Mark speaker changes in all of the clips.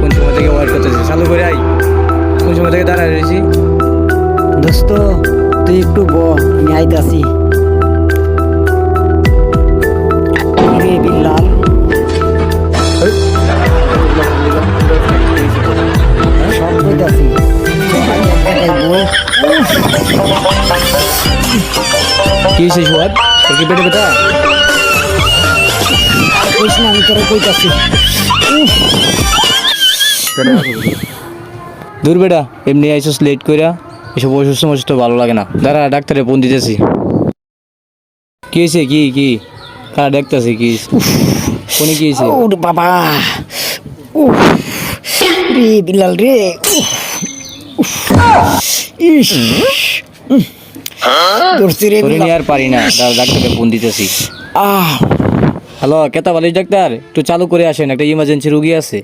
Speaker 1: কোন সময় থেকে ওয়ার্ক করতেছি, চালু করে আই। কোন সময় থেকে দাঁড়ায় রয়েছি।
Speaker 2: দোস্ত তুই একটু আমি আইতাছি। রে বিল্লাল সব কইতাছি
Speaker 1: কি হয়েছে সোহাগ, তোর কি পেটে ব্যথা?
Speaker 2: কইস না, আমি তোরা কইতাছি।
Speaker 1: দূর বেটা, এমনি আইসোস লেট কইরা, এসব অসুস্থ মসুস্থ ভালো লাগে না। দাঁড়া ডাক্তারে ফোন দিতেছি। কি হয়েছে? কি কি কারা দেখতেছি? কি ফোনে কি হয়েছে?
Speaker 2: ওরে বাবা, উফ রে বিল্লাল রে, ইস ধরছি রে
Speaker 1: তোরে
Speaker 2: বিল্লাল।
Speaker 1: নিয়ে আর পারি না, দাঁড়া ডাক্তারে ফোন দিতেছি। হ্যালো, কেতা বালিশ ডাক্তার, একটু চালু করে আসেন, একটা ইমার্জেন্সি রুগী আছে।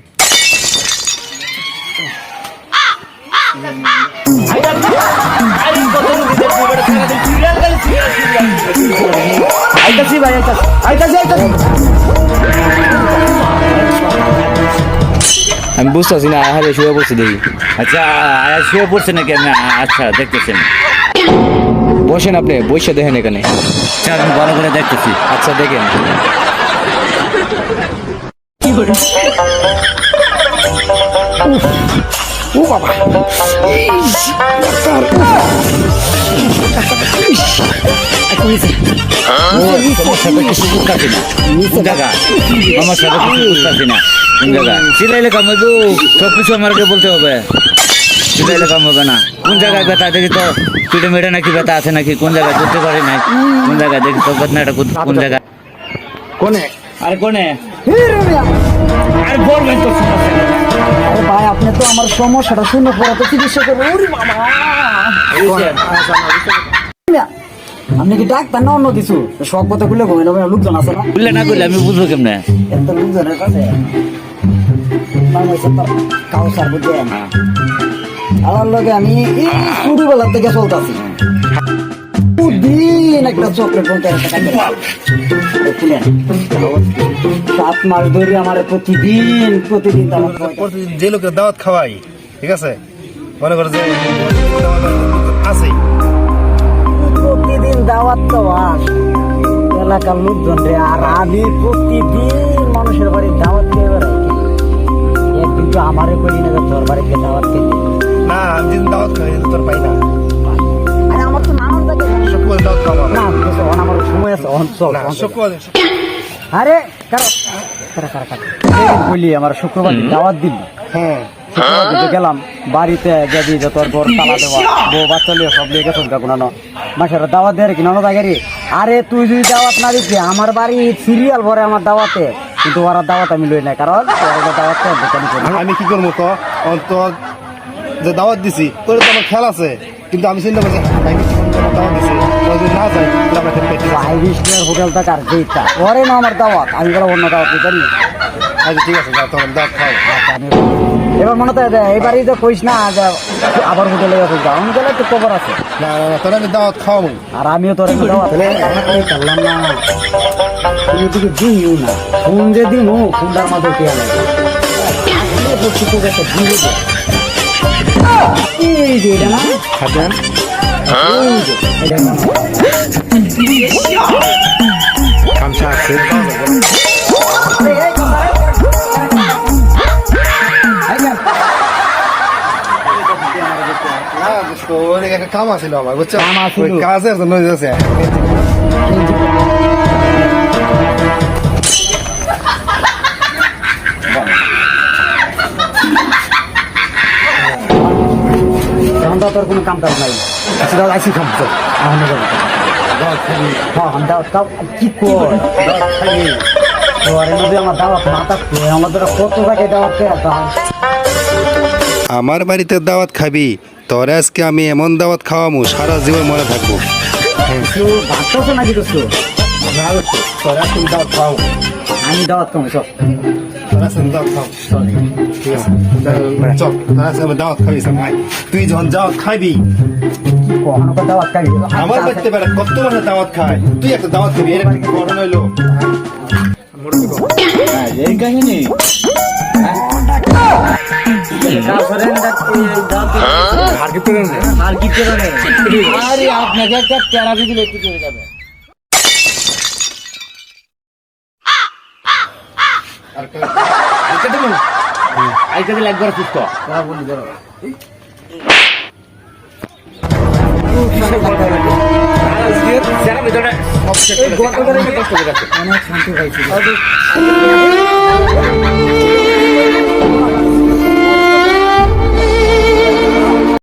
Speaker 1: আমি বুঝতেছি না, আহারে শুয়ে পড়ছি দেখি।
Speaker 3: আচ্ছা আয়া শুয়ে পড়ছে নাকি? আমি আচ্ছা দেখতেছেন,
Speaker 1: বসেন আপনি, বসে দেখেন এখানে।
Speaker 3: আচ্ছা আমি ভালো করে দেখতেছি।
Speaker 1: আচ্ছা দেখেন।
Speaker 2: ও বাবা,
Speaker 3: তোমার সাথে কিছু বুঝতেছি না, কোন জায়গা? আমার সাথে কিছু বুঝতেছি না, কোন জায়গা? চিলাইলে কাম হইব, সব কিছু আমাকে বলতে হবে। চিলাইলে কাম হবে না। কোন জায়গায় ব্যথা দেখি তো, পিঠে মেটে নাকি ব্যথা আছে নাকি? কোন জায়গায় চলতে পারি নাই? কোন জায়গায় দেখি তো বেদনাটা কোন জায়গায়?
Speaker 1: কোনে?
Speaker 3: আরে কোনে?
Speaker 2: হে রে মিয়া।
Speaker 3: আরে বলবেন তো সমস্যা নেই।
Speaker 2: আরে ভাই, আপনি তো আমার সমস্যাটা শুনে পরে তো চিকিৎসা করবো। ওরে বাবা, মিয়া, আপনি কি ডাক্তার না অন্য কিছু? সব কথা খুলে ঘুমাইলো, লোকজন আছে না?
Speaker 3: বললে না করলে আমি বুঝবো কেমনে?
Speaker 2: এত লোকজনের কাছে নাম হয়েছে তো কাউসার, বুঝলেন? আমার লগে আমি এই ছোটবেলা থেকে চলতেছি। দিন একটা চকলেট 50 টাকা খুলেন, 7 মাস ধরে আমার প্রতিদিন আমার
Speaker 4: প্রতিদিন যে লোকের দাওয়াত খাওয়াই, ঠিক আছে, মনে করে যে আছে
Speaker 2: প্রতিদিন দাওয়াত তো এলাকার লোকজন রে। আর আমি প্রতিদিন মানুষের বাড়ির দাওয়াত খেয়ে বেড়াই। একদিন তো আমারে করি না, তোর বাড়িতে দাওয়াত খেয়ে।
Speaker 4: না, আমি যেদিন দাওয়াত খাই তোর পাই না।
Speaker 2: আরে আমার তো নামার থাকে
Speaker 4: শুক্রবার দাওয়াত খাওয়া
Speaker 2: না, আমার সময় আছে।
Speaker 4: না, শুক্রবার
Speaker 2: আরে বলি আমার শুক্রবার দাওয়াত দিল।
Speaker 4: হ্যাঁ
Speaker 2: গেলাম বাড়িতে যদি যতর পর তালা দেওয়া বউ বাচ্চা লিয়ে সব লিয়ে গেছো কোনো মাসের দাওয়াত দেয় কি নন জায়গায়। আরে তুই যদি দাওয়াত না দিচ্ছি, আমার বাড়ি সিরিয়াল ভরে আমার দাওয়াতে, কিন্তু ওরা দাওয়াত আমি লই না, কারণ দাওয়াত
Speaker 4: আমি কি করবো তো? অন্তর যে দাওয়াত দিছি তোর তো আমার খেয়াল আছে, কিন্তু আমি চিন্তা করছি দাওয়াত দিছি না যাই
Speaker 2: হোটেল থাকার যেটা ওরে না আমার দাওয়াত, আমি বলো অন্য দাওয়াত দিতে পারি।
Speaker 4: আচ্ছা ঠিক আছে, যাও তোমার দাওয়াত খাও।
Speaker 2: এবার মনে তো এবারই তো কইস না যে আবার হোটেলে যাও, গেলে তো খবর আছে।
Speaker 4: না না না, তোর আমি দাওয়াত খাওয়াবো।
Speaker 2: আর আমিও তোর দাওয়াত করলাম না, তুমি দিকে দিও না। ফোন যে দিন ফোনটার মাঝে কে আনে এই যে এটা না
Speaker 4: খাবেন খামসা আছে। একটা কাম আছিল আমার, বুঝছো? ওই কাজের জন্য যাচ্ছে।
Speaker 2: তোর কোনো কাম কাজ নাই, আইসি খাম তো কি কর আমার দাওয়াত মাথা আমাদের কত জায়গায় দাওয়াত
Speaker 4: আমার বাড়িতে দাওয়াত খাবি, তোর আজকে আমি এমন দাওয়াত খাওয়ামু সারা জীবন মনে থাকবো।
Speaker 2: ভাবতেছো নাকি কিছু?
Speaker 4: তোরা তুমি দাওয়াত খাও,
Speaker 2: আমি দাওয়াত কমে সব
Speaker 4: তোরা তুমি দাওয়াত খাও, ঠিক আছে? চল, তোরা আমি দাওয়াত খাবি ভাই। তুই যখন দাওয়াত খাবি,
Speaker 2: কখনো দাওয়াত খাবি
Speaker 4: আমার বাড়িতে বেড়া কত মানুষ দাওয়াত খায়, তুই একটা দাওয়াত খাবি, এর একটা ঘটনা হইলো।
Speaker 3: এই কাহিনী
Speaker 1: আর কি করে নে? আরে আপনাকে একটা থেরাপি দিলে কি হয়ে যাবে?
Speaker 3: আইতে দিলে একবার সুস্থ
Speaker 2: অনেক শান্তি পাইছি